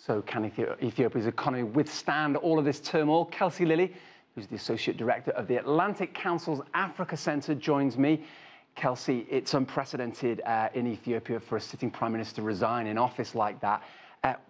So can Ethiopia's economy withstand all of this turmoil? Kelsey Lilley, who's the Associate Director of the Atlantic Council's Africa Centre, joins me. Kelsey, it's unprecedented in Ethiopia for a sitting Prime Minister to resign in office like that.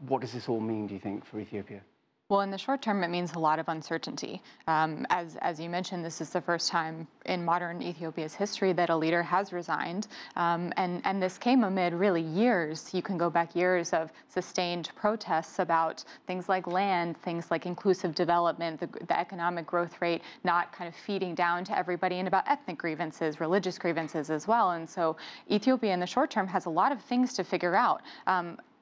What does this all mean, do you think, for Ethiopia? Well, in the short term, it means a lot of uncertainty. As you mentioned, this is the first time in modern Ethiopia's history that a leader has resigned. And this came amid really years, you can go back years of sustained protests about things like land, things like inclusive development, the economic growth rate not kind of feeding down to everybody, and about ethnic grievances, religious grievances as well. And so Ethiopia in the short term has a lot of things to figure out.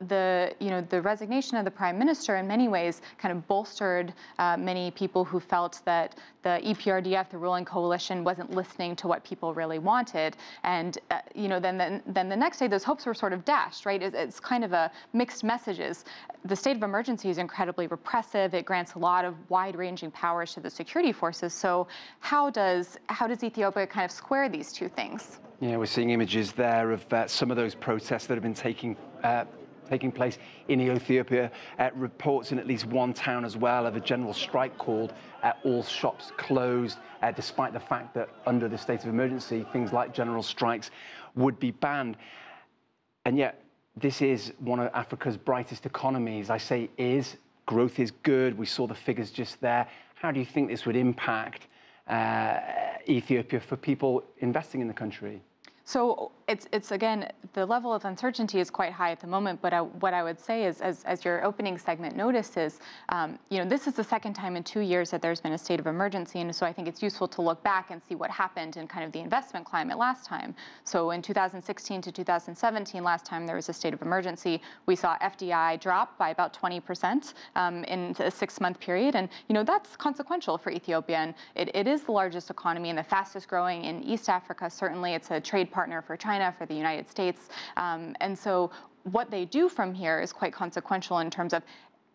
The resignation of the prime minister in many ways kind of bolstered many people who felt that the EPRDF, the ruling coalition, wasn't listening to what people really wanted. And then the next day, those hopes were sort of dashed, right? It's kind of a mixed messages. The state of emergency is incredibly repressive. It grants a lot of wide-ranging powers to the security forces. So how does Ethiopia kind of square these two things? Yeah, we're seeing images there of some of those protests that have been taking place in Ethiopia. Reports in at least one town as well of a general strike called, all shops closed, despite the fact that under the state of emergency, things like general strikes would be banned. And yet, this is one of Africa's brightest economies. I say is, growth is good. We saw the figures just there. How do you think this would impact Ethiopia for people investing in the country? So it's again, the level of uncertainty is quite high at the moment, but what I would say is, as your opening segment notices, this is the second time in 2 years that there's been a state of emergency, and so I think it's useful to look back and see what happened in kind of the investment climate last time. So in 2016 to 2017, last time there was a state of emergency, we saw FDI drop by about 20% in a 6-month period, and that's consequential for Ethiopia, and it is the largest economy and the fastest growing in East Africa. Certainly, it's a trade partner for China, for the United States. And so what they do from here is quite consequential in terms of,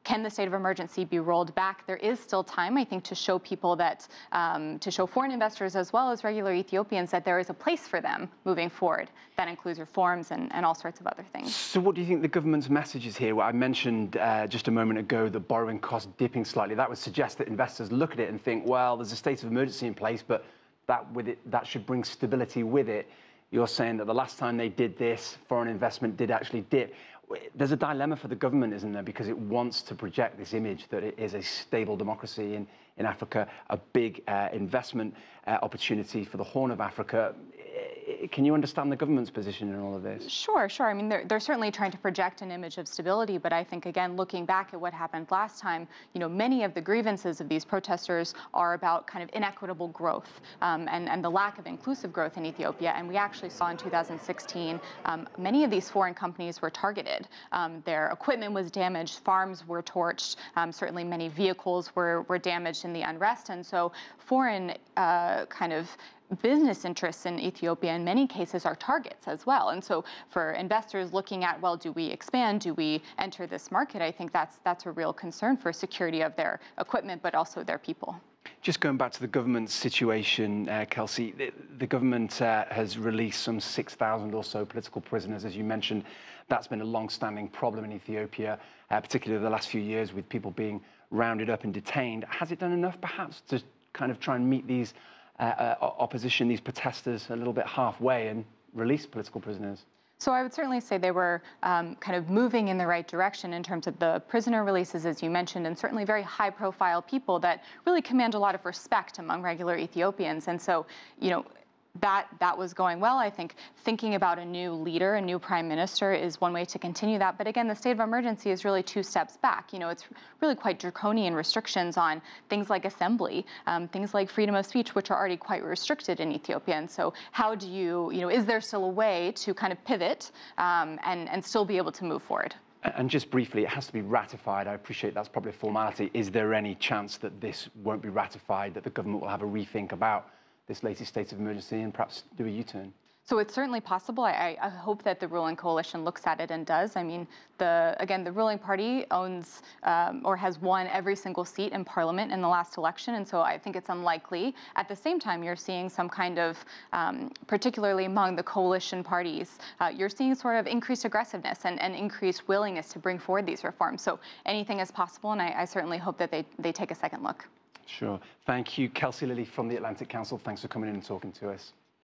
can the state of emergency be rolled back? There is still time, I think, to show people that, to show foreign investors as well as regular Ethiopians that there is a place for them moving forward. That includes reforms and all sorts of other things. So what do you think the government's message is here? Well, I mentioned just a moment ago the borrowing cost dipping slightly. That would suggest that investors look at it and think, well, there's a state of emergency in place, but that should bring stability with it. You're saying that the last time they did this, foreign investment did actually dip. There's a dilemma for the government, isn't there? Because it wants to project this image that it is a stable democracy in Africa, a big investment opportunity for the Horn of Africa. Can you understand the government's position in all of this? Sure. I mean, they're certainly trying to project an image of stability, but I think, again, looking back at what happened last time, many of the grievances of these protesters are about kind of inequitable growth and the lack of inclusive growth in Ethiopia. And we actually saw in 2016, many of these foreign companies were targeted. Their equipment was damaged, farms were torched, certainly many vehicles were damaged in the unrest. And so foreign kind of business interests in Ethiopia in many cases are targets as well. And so for investors looking at, well, do we expand? Do we enter this market? I think that's a real concern for security of their equipment, but also their people. Just going back to the government situation, Kelsey, the government has released some 6,000 or so political prisoners, as you mentioned. That's been a long-standing problem in Ethiopia, particularly the last few years with people being rounded up and detained. Has it done enough, perhaps, to kind of try and meet these opposition, these protesters, a little bit halfway and release political prisoners? So I would certainly say they were kind of moving in the right direction in terms of the prisoner releases, as you mentioned, and certainly very high-profile people that really command a lot of respect among regular Ethiopians. And so, that was going well. I think thinking about a new leader, a new prime minister, is one way to continue that. But again, the state of emergency is really 2 steps back. It's really quite draconian restrictions on things like assembly, things like freedom of speech, which are already quite restricted in Ethiopia. And so how do you, is there still a way to kind of pivot and still be able to move forward? And just briefly, it has to be ratified. I appreciate that's probably a formality. Is there any chance that this won't be ratified, that the government will have a rethink about this latest state of emergency and perhaps do a U-turn? So it's certainly possible. I hope that the ruling coalition looks at it and does. I mean, the ruling party owns or has won every single seat in parliament in the last election, and so I think it's unlikely. At the same time, you're seeing some kind of, particularly among the coalition parties, you're seeing sort of increased aggressiveness and increased willingness to bring forward these reforms. So anything is possible, and I certainly hope that they take a second look. Sure. Thank you, Kelsey Lilley from the Atlantic Council. Thanks for coming in and talking to us.